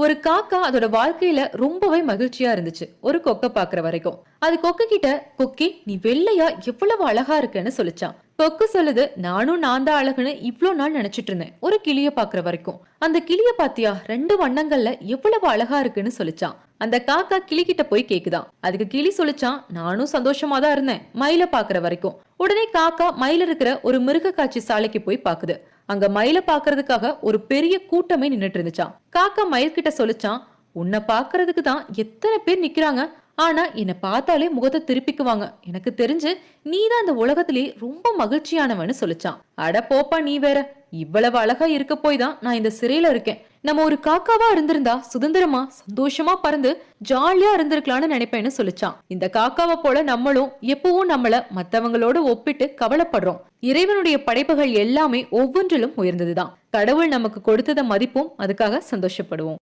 ஒரு காக்கா அதோட வாழ்க்கையில ரொம்பவே மகிழ்ச்சியா இருந்துச்சு ஒரு கொக்க பாக்குற வரைக்கும். அது கொக்கு கிட்ட, கொக்கி நீ வெள்ளையா எவ்வளவு அழகா இருக்குன்னு சொல்லிச்சான். கொக்கு சொல்லுது, நானும் நான் தான் அழகுன்னு இவ்ளோ நாள் நினைச்சிட்டு இருந்தேன் ஒரு கிளிய பாக்குற வரைக்கும். அந்த கிளிய பாத்தியா, 2 வண்ணங்கள்ல எவ்வளவு அழகா இருக்குன்னு சொல்லிச்சான். அந்த காக்கா கிளி கிட்ட போய் கேக்குதான். அதுக்கு கிளி சொல்லிச்சான், நானும் சந்தோஷமா தான் இருந்தேன் மயில பாக்குற வரைக்கும். உடனே காக்கா மயில இருக்கிற ஒரு மிருக காட்சி சாலைக்கு போய் பாக்குது. அங்க மயில பாக்குறதுக்காக ஒரு பெரிய கூட்டமே நின்னுட்டு இருந்துச்சான். காக்கா மயில் கிட்ட சொல்லிச்சான், உன்னை பாக்குறதுக்கு தான் எத்தனை பேர் நிக்கிறாங்க, ஆனா என்ன பார்த்தாலே முகத்தை திருப்பிக்குவாங்க. எனக்கு தெரிஞ்சு நீதான் இந்த உலகத்திலே ரொம்ப மகிழ்ச்சியானவன்னு சொல்லிச்சான். அட போப்பா நீ வேற, இவ்வளவு அழகா இருக்க போய் தான் நான் இந்த சிறையில இருக்கேன். நம்ம ஒரு காக்காவா இருந்திருந்தா சுதந்திரமா சந்தோஷமா பறந்து ஜாலியா இருந்திருக்கலாம்னு நினைப்பேன்னு சொல்லிச்சான். இந்த காக்காவை போல நம்மளும் எப்பவும் நம்மள மத்தவங்களோட ஒப்பிட்டு கவலைப்படுறோம். இறைவனுடைய படைப்புகள் எல்லாமே ஒவ்வொன்றிலும் உயர்ந்ததுதான். கடவுள் நமக்கு கொடுத்தத மதிப்பும், அதுக்காக சந்தோஷப்படுவோம்.